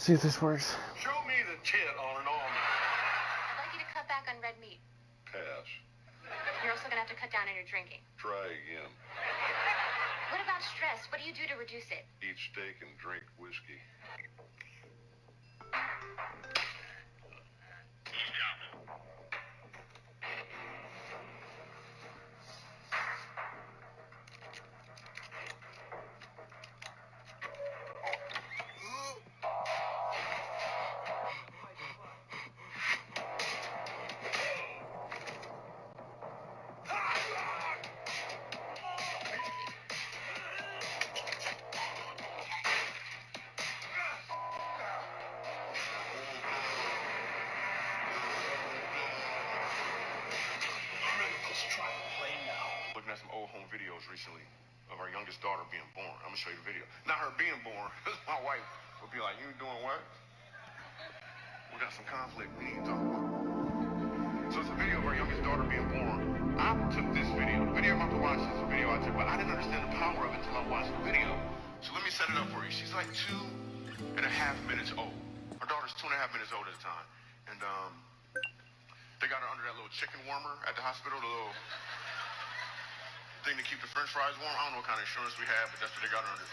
see if this works. Show me the tit on an almond. I'd like you to cut back on red meat. Pass. You're also gonna have to cut down on your drinking. Try again. What about stress? What do you do to reduce it? Eat steak and drink whiskey. Looking at some old home videos recently of our youngest daughter being born. I'm gonna show you the video. Not her being born, because my wife would be like, "You doing what?" We got some conflict we need to talk about. So it's a video of our youngest daughter being born. I took this video. The video I'm about to watch is a video I took, but I didn't understand the power of it until I watched the video. So let me set it up for you. She's like 2.5 minutes old. Her daughter's 2.5 minutes old at the time. And they got her under that little chicken warmer at the hospital, the little thing to keep the french fries warm. I don't know what kind of insurance we have, but that's what they got her under.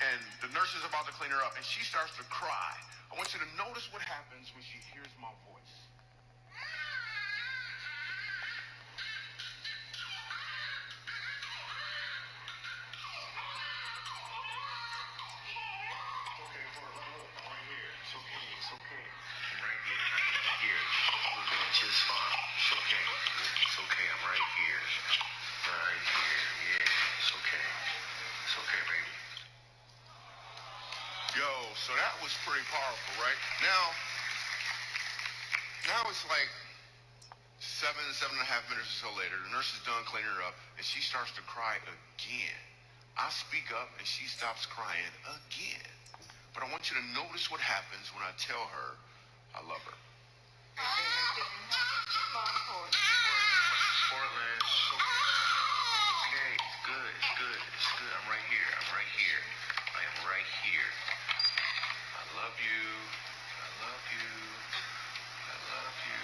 And the nurse is about to clean her up, and she starts to cry. I want you to notice what happens when she hears my voice. Okay, I'm right here. It's okay, it's okay. I'm right here. I'm here. We're doing just fine. It's okay. It's okay, I'm right here. Right here. Yeah, it's okay. It's okay, baby. Yo, so that was pretty powerful, right? Now it's like 7.5 minutes or so later. The nurse is done cleaning her up, and she starts to cry again. I speak up, and she stops crying again. But I want you to notice what happens when I tell her I love her. Portland. Okay, it's good, it's good, it's good. I'm right here, I'm right here. I am right here. I love you. I love you. I love you.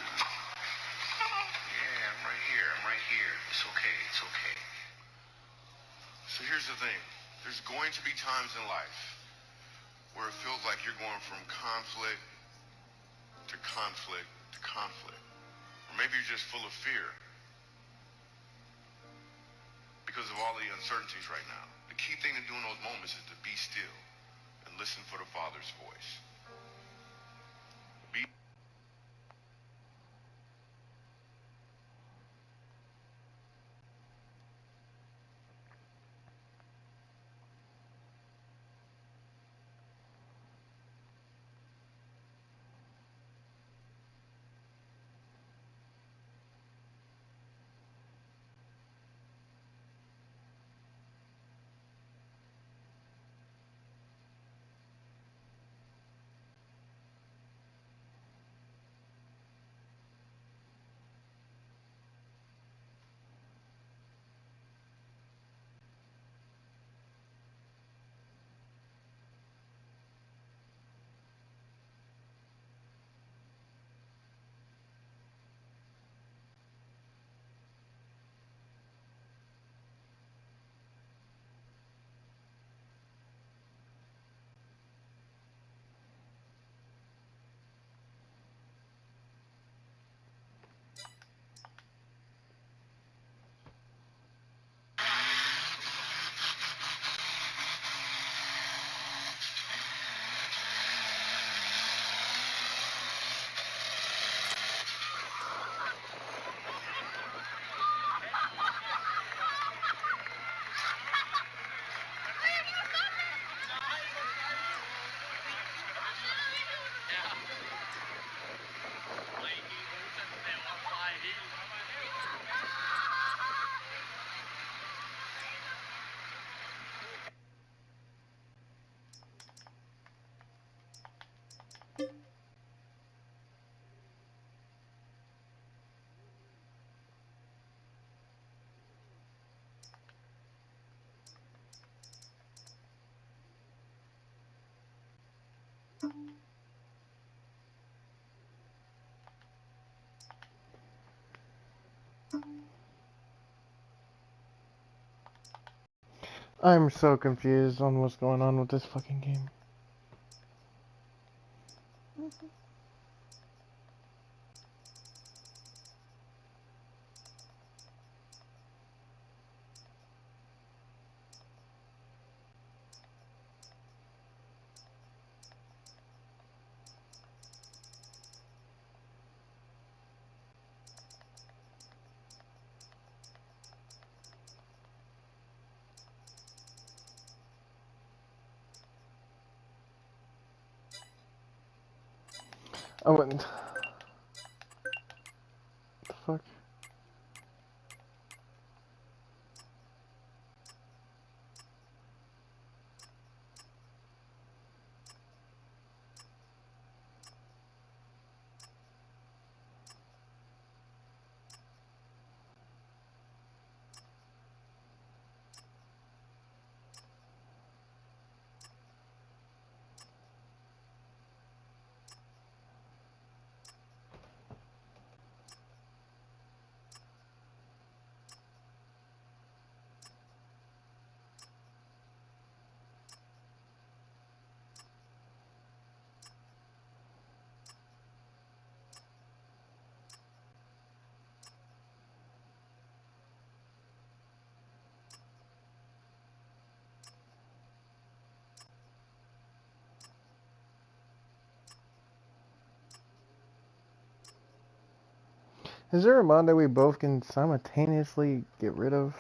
Yeah, I'm right here, I'm right here. It's okay, it's okay. So here's the thing. There's going to be times in life where it feels like you're going from conflict to conflict to conflict. Or maybe you're just full of fear because of all the uncertainties right now. The key thing to do in those moments is to be still and listen for the Father's voice. Be I'm so confused on what's going on with this fucking game. I wouldn't. The fuck? Is there a mod that we both can simultaneously get rid of?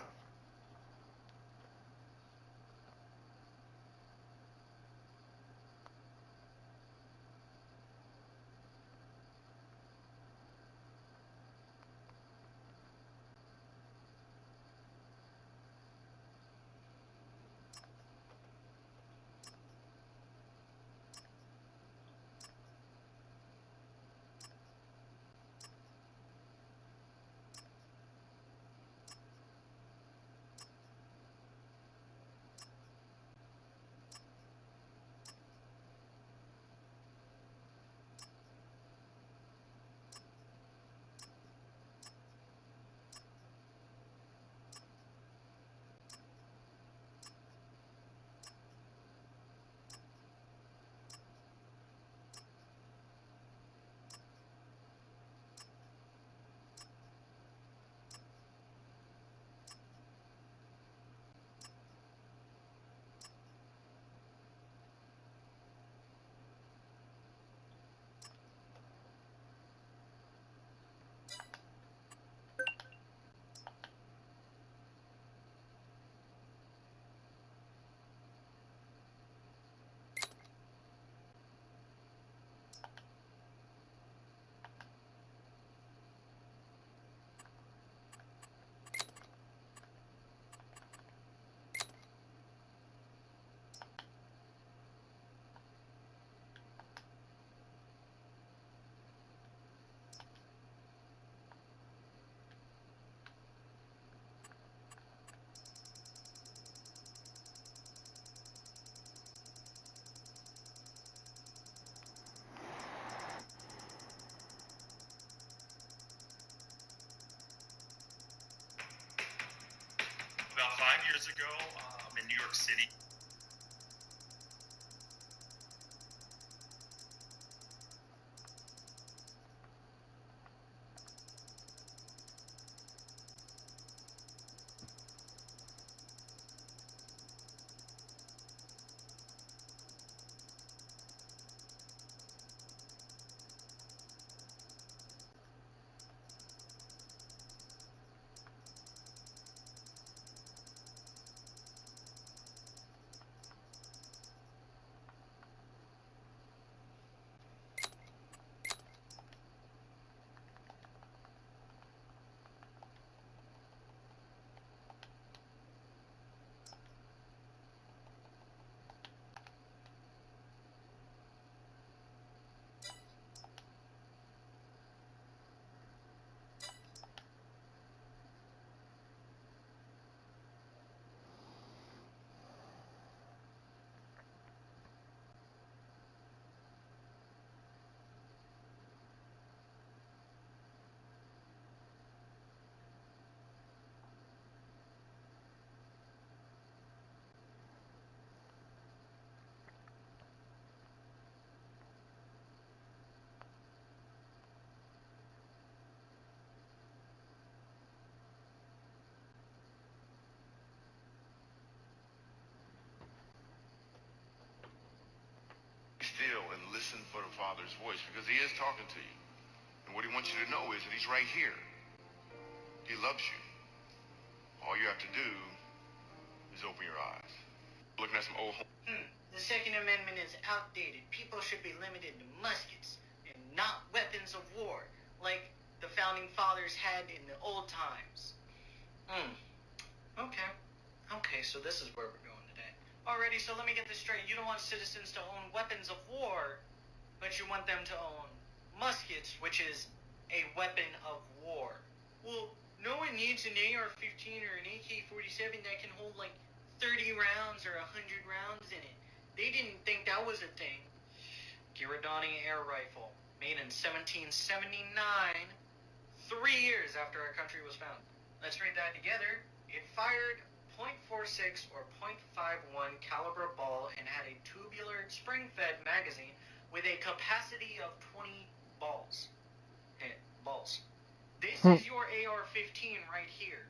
About 5 years ago, in New York City. listen for the Father's voice, because he is talking to you. And what he wants you to know is that he's right here. He loves you. All you have to do is open your eyes. Looking at some old The Second Amendment is outdated. People should be limited to muskets and not weapons of war, like the Founding Fathers had in the old times. Okay, so this is where we're going today. Alrighty, so let me get this straight. You don't want citizens to own weapons of war, but you want them to own muskets, which is a weapon of war. Well, no one needs an AR-15 or an AK-47 that can hold like 30 rounds or 100 rounds in it. They didn't think that was a thing. Ghirardani Air Rifle, made in 1779, 3 years after our country was founded. Let's read that together. It fired .46 or .51 caliber ball and had a tubular spring-fed magazine with a capacity of 20 balls. This is your AR-15 right here.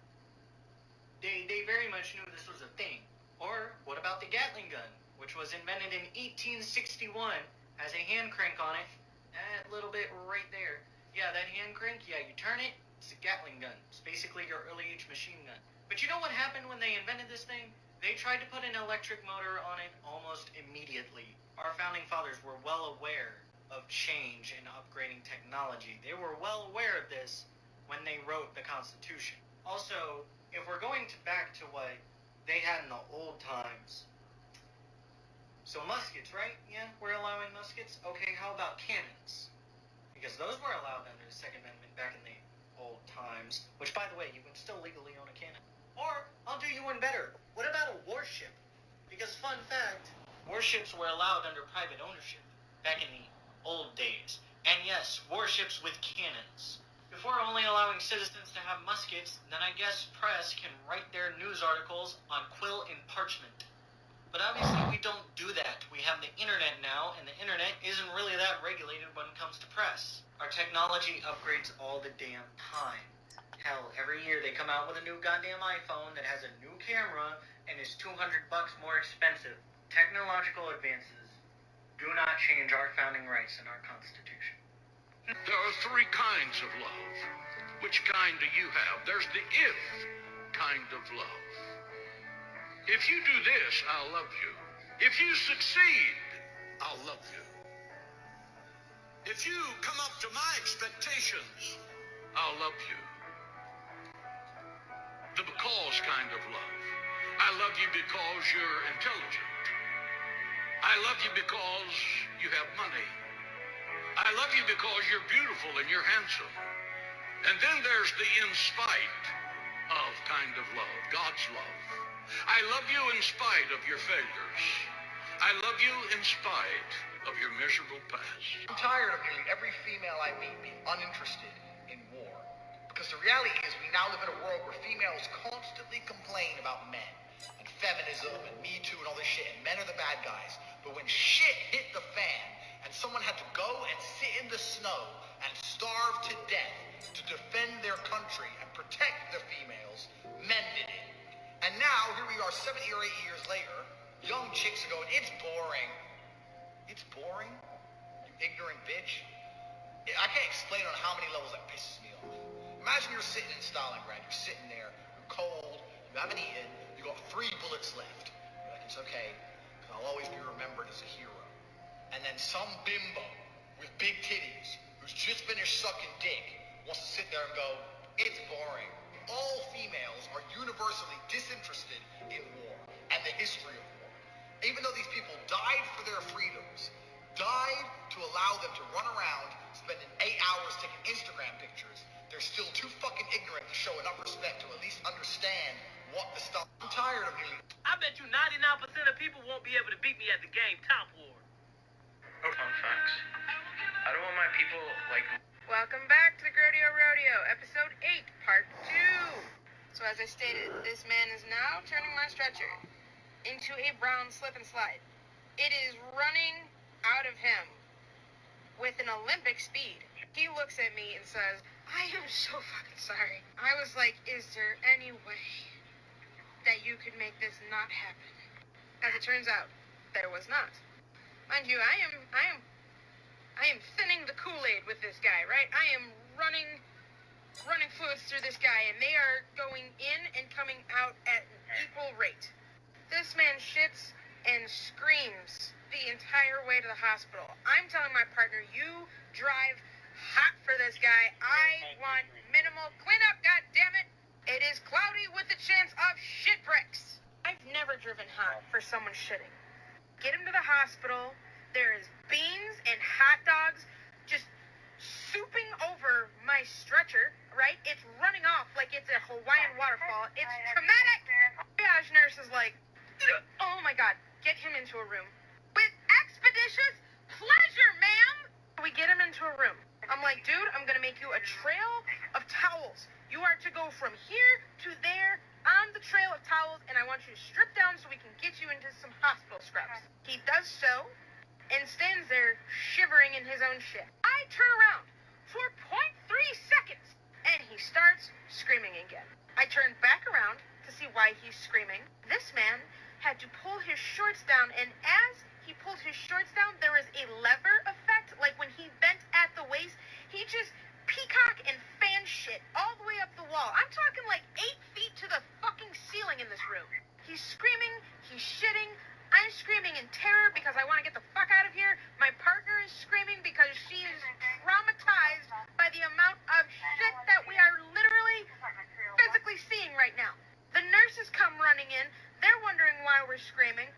They very much knew this was a thing. Or what about the Gatling Gun, which was invented in 1861, has a hand crank on it. That little bit right there. Yeah, that hand crank, yeah, you turn it, it's a Gatling gun. It's basically your early age machine gun. But you know what happened when they invented this thing? They tried to put an electric motor on it almost immediately. Our founding fathers were well aware of change and upgrading technology. They were well aware of this when they wrote the Constitution. Also, if we're going back to what they had in the old times, so muskets, right? Yeah, we're allowing muskets. Okay, how about cannons? Because those were allowed under the Second Amendment back in the old times, which, by the way, you can still legally own a cannon. Or, I'll do you one better. What about a warship? Because, fun fact, warships were allowed under private ownership back in the old days. And yes, warships with cannons. If we're only allowing citizens to have muskets, then I guess press can write their news articles on quill and parchment. But obviously we don't do that. We have the internet now, and the internet isn't really that regulated when it comes to press. Our technology upgrades all the damn time. Hell, every year they come out with a new goddamn iPhone that has a new camera and is $200 more expensive. Technological advances do not change our founding rights in our Constitution. There are three kinds of love. Which kind do you have? There's the if kind of love. If you do this, I'll love you. If you succeed, I'll love you. If you come up to my expectations, I'll love you. The because kind of love. I love you because you're intelligent. I love you because you have money. I love you because you're beautiful and you're handsome. And then there's the in spite of kind of love, God's love. I love you in spite of your failures. I love you in spite of your miserable past. I'm tired of hearing every female I meet be uninterested in war. Because the reality is we now live in a world where females constantly complain about men and feminism and Me Too and all this shit, and men are the bad guys. But when shit hit the fan and someone had to go and sit in the snow and starve to death to defend their country and protect the females, men did it. And now, here we are 7 or 8 years later, young chicks are going, it's boring. It's boring? You ignorant bitch. I can't explain on how many levels that pisses me off. Imagine you're sitting in Stalingrad, you're sitting there, you're cold, you haven't eaten, you got 3 bullets left. You're like, it's okay, because I'll always be remembered as a hero. And then some bimbo with big titties, who's just finished sucking dick, wants to sit there and go, it's boring. All females are universally disinterested in war and the history of war. Even though these people died for their freedoms, died to allow them to run around, spending 8 hours taking Instagram pictures, they're still too fucking ignorant to show enough respect to at least understand what the stuff. I'm tired of hearing. I bet you 99% of people won't be able to beat me at the game Top War. Fun facts. I don't want my people, like... Welcome back to the Grodeo Rodeo, Episode 8, Part 2. So as I stated, this man is now turning my stretcher into a brown slip and slide. It is running out of him with an Olympic speed. He looks at me and says, I am so fucking sorry. I was like, is there any way that you could make this not happen? As it turns out, there was not. Mind you, I am I am thinning the Kool-Aid with this guy, right? I am running fluids through this guy, and they are going in and coming out at an equal rate. This man shits and screams the entire way to the hospital. I'm telling my partner, you drive hot for this guy. I want minimal cleanup, goddammit. It is cloudy with the chance of shit bricks. I've never driven hot for someone shitting. Get him to the hospital. There is beans and hot dogs just souping over my stretcher, right? It's running off like it's a Hawaiian waterfall. It's traumatic. Triage nurse is like, oh my God, get him into a room. With expeditious pleasure, ma'am. We get him into a room. I'm like, dude, I'm going to make you a trail of towels. You are to go from here to there on the trail of towels, and I want you to strip down so we can get you into some hospital scrubs. He does so and stands there shivering in his own shit. I turn around for 0.3 seconds, and he starts screaming again. I turn back around to see why he's screaming. This man had to pull his shorts down, and as he pulled his shorts down, there was a lever effect, like when he bent at the waist, he just peacock and fan shit all the way up the wall. I'm talking like 8 feet to the fucking ceiling in this room. He's screaming, he's shitting, I'm screaming in terror because I want to get the fuck out of here. My partner is screaming because she is traumatized by the amount of shit that we are literally physically seeing right now. The nurses come running in. They're wondering why we're screaming.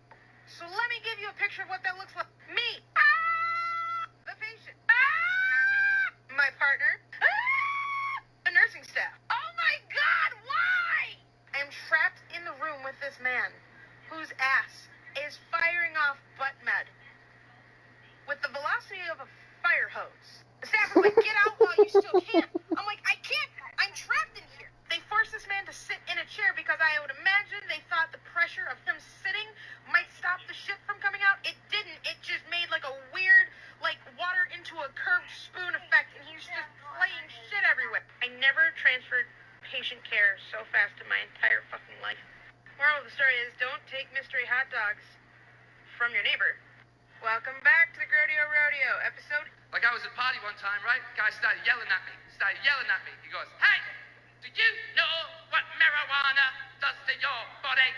So let me give you a picture of what that looks like. Me. Ah! The patient. Ah! My partner. Ah! The nursing staff. Oh my God, why? I'm trapped in the room with this man whose ass is firing off butt med with the velocity of a fire hose. The staff is like, get out while you still can. I'm like, I can't. I'm trapped in here. They forced this man to sit in a chair because I would imagine they thought the pressure of him sitting might stop the shit from coming out. It didn't. It just made like a weird, like water into a curved spoon effect, and he's just playing shit everywhere. I never transferred patient care so fast in my entire fucking life. Moral of the story is, don't take mystery hot dogs from your neighbor. Welcome back to the Ghirardani Air Rodeo, episode... Like I was at a party one time, right? Guy started yelling at me. He goes, hey, do you know what marijuana does to your body?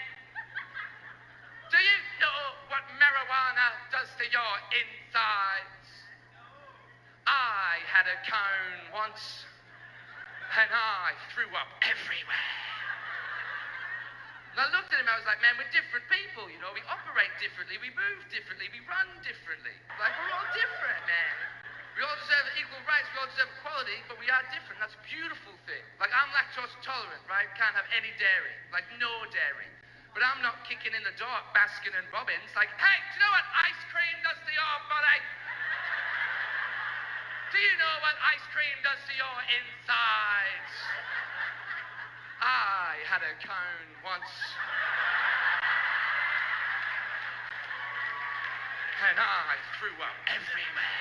Do you know what marijuana does to your insides? I had a cone once, and I threw up everywhere. And I looked at him, I was like, man, we're different people, you know? We operate differently, we move differently, we run differently. Like, we're all different, man. We all deserve equal rights, we all deserve equality, but we are different. That's a beautiful thing. Like, I'm lactose tolerant, right? Can't have any dairy. Like, no dairy. But I'm not kicking in the door at Baskin and Robbins like, hey, do you know what ice cream does to your body? Do you know what ice cream does to your insides? I had a cone once, and I threw up everywhere.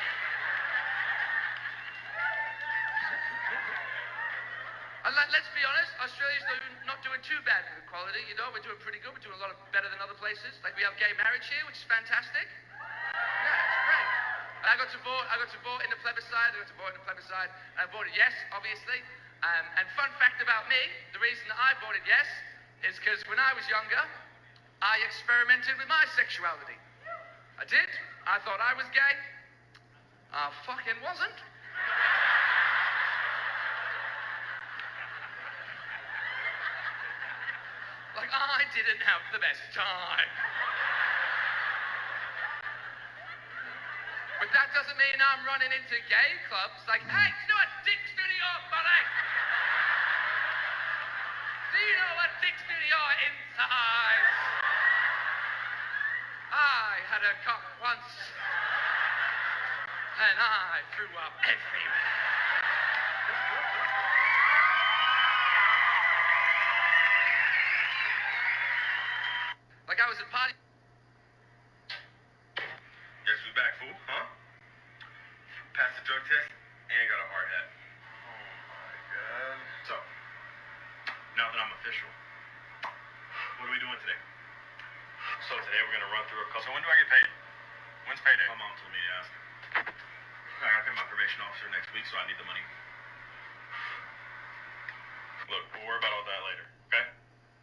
And let's be honest, Australia's not doing too bad with equality, you know? We're doing pretty good. We're doing a lot better than other places. Like, we have gay marriage here, which is fantastic. Yeah, it's great. And I got to vote in the plebiscite. And I voted yes, obviously. And fun fact about me, the reason that I voted yes is because when I was younger, I experimented with my sexuality. I did. I thought I was gay. I fucking wasn't. Like, I didn't have the best time. But that doesn't mean I'm running into gay clubs like, hey, do you know what dicks do to your body? Do you know what dicks do to your insides? I had a cock once, and I threw up everywhere. Like I was at a party. Guess who's back, fool? Huh? Passed the drug test and got a hard hat. Oh my God. So, now that I'm official, what are we doing today? So today we're gonna run through a couple. So when do I get paid? When's payday? My mom told me to ask. I gotta pay my probation officer next week, so I need the money. Look, we'll worry about all that later, okay?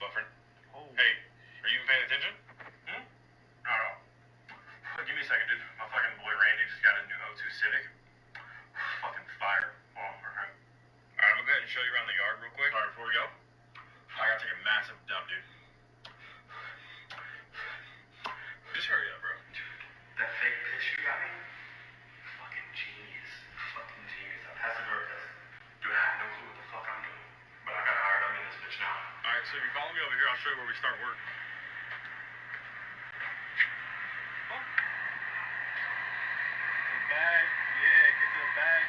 Buffering. Oh. Hey, are you paying attention? Hmm? No. Look, give me a second, dude. My fucking boy Randy just got a new O2 Civic. Fucking fire. Oh, okay. Alright, I'm gonna go ahead and show you around the yard real quick. Alright, before we go, I gotta take a massive dump, dude. Just hurry up, bro. That fake piss you got me? Fucking genius. Fucking genius. I passed the drug test. Dude, I have no clue what the fuck I'm doing. But I got hired. I'm in this bitch now. Alright, so if you follow me over here, I'll show you where we start work. Oh. The bag. Yeah, get to the bag.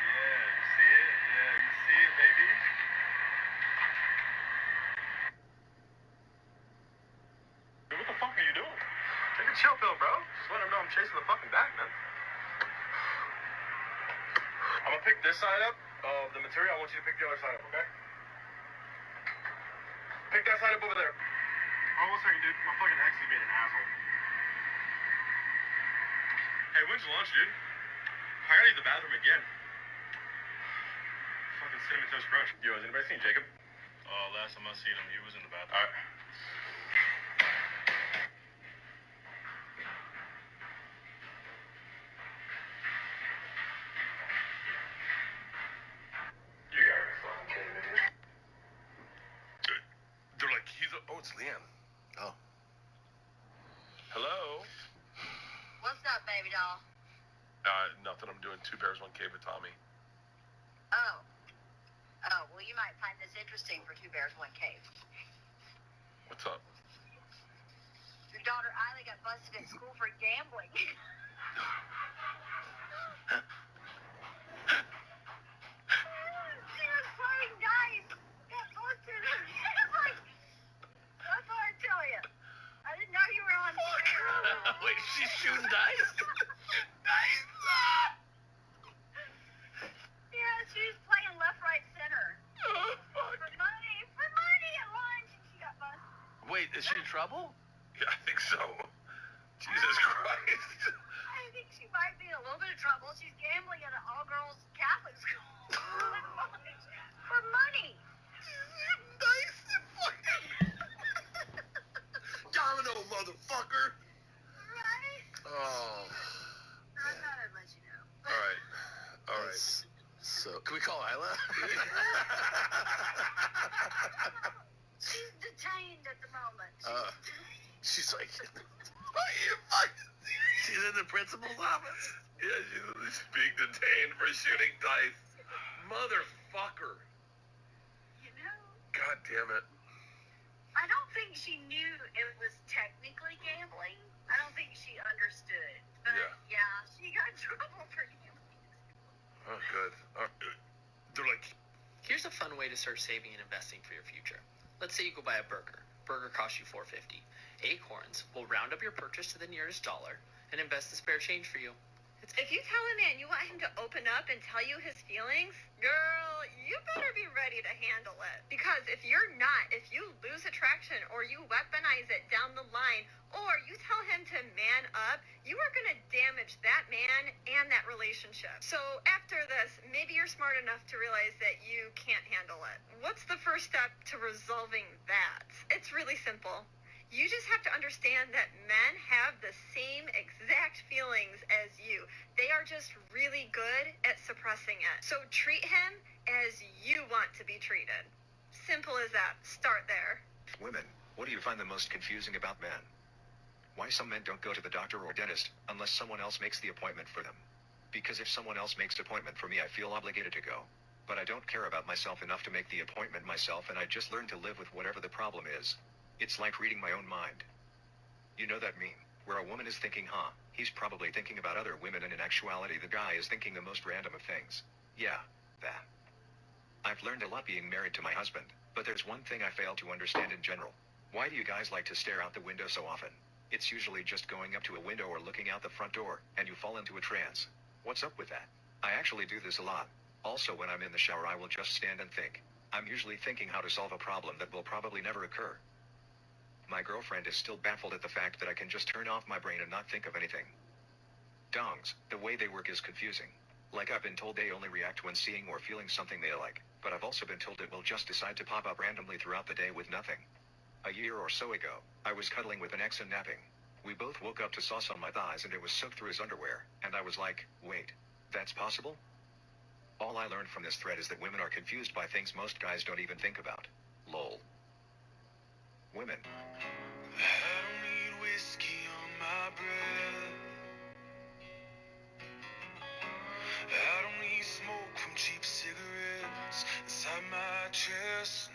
Yeah, you see it? Yeah, you see it, baby. Dude, what the fuck are you doing? Take a chill pill, bro. Just let him know I'm chasing the fucking bag, man. I'm gonna pick this side up of the material. I want you to pick the other side up, okay? Pick that side up over there. Oh, 1 second, dude. My fucking ex is being an asshole. Hey, when's lunch, dude? I gotta use the bathroom again. Fucking cinnamon toast crunch. Yo, has anybody seen Jacob? Last time I seen him, he was in the bathroom. Alright. You gotta be fucking kidding me, dude. They're like, oh, it's Leanne. Oh. Hello? What's up, baby doll? Nothing. I'm doing 2 bears, 1 cave with Tommy. Oh, well, you might find this interesting for 2 bears, 1 cave. What's up? Your daughter Eiley got busted at school for gambling. She was playing dice. Got busted. That's what I tell you. I didn't know you were on. Wait, she's shooting dice? Dice! Yeah, she was playing left, right, center. Oh, fuck. For money at lunch, and she got busted. Wait, is she in trouble? Yeah, I think so. Jesus Christ. I think she might be in a little bit of trouble. She's gambling at an all-girls Catholic school. For money. Dice, fucking domino, motherfucker. Right? Oh. I thought I'd let you know. All right. So, can we call Isla? She's detained at the moment. She's like, she's in the principal's office. Yeah, she's being detained for shooting dice. Motherfucker. You know, God damn it. I don't think she knew it was technically gambling. I don't think she understood. But yeah, she got in trouble for gambling. Oh, good. They're like, here's a fun way to start saving and investing for your future. Let's say you go buy a burger. Burger costs you $4.50. Acorns will round up your purchase to the nearest dollar and invest the spare change for you. If you tell a man you want him to open up and tell you his feelings, girl, you better be ready to handle it. Because if you're not, if you lose attraction or you weaponize it down the line, or you tell him to man up, you are going to damage that man and that relationship. So after this, maybe you're smart enough to realize that you can't handle it. What's the first step to resolving that? It's really simple. You just have to understand that men have the same exact feelings as you. They are just really good at suppressing it. So treat him as you want to be treated. Simple as that. Start there. Women, what do you find the most confusing about men? Why some men don't go to the doctor or dentist unless someone else makes the appointment for them? Because if someone else makes an appointment for me, I feel obligated to go. But I don't care about myself enough to make the appointment myself, and I just learn to live with whatever the problem is. It's like reading my own mind. You know that meme, where a woman is thinking, he's probably thinking about other women, and in actuality the guy is thinking the most random of things. Yeah, that. I've learned a lot being married to my husband, but there's one thing I fail to understand in general. Why do you guys like to stare out the window so often? It's usually just going up to a window or looking out the front door, and you fall into a trance. What's up with that? I actually do this a lot. Also, when I'm in the shower, I will just stand and think. I'm usually thinking how to solve a problem that will probably never occur. My girlfriend is still baffled at the fact that I can just turn off my brain and not think of anything. Dongs, the way they work is confusing. Like I've been told they only react when seeing or feeling something they like, but I've also been told it will just decide to pop up randomly throughout the day with nothing. A year or so ago, I was cuddling with an ex and napping. We both woke up to sauce on my thighs and it was soaked through his underwear, and I was like, wait, that's possible? All I learned from this thread is that women are confused by things most guys don't even think about. Lol. Women. I don't need whiskey on my breath. I don't need smoke from cheap cigarettes inside my chest.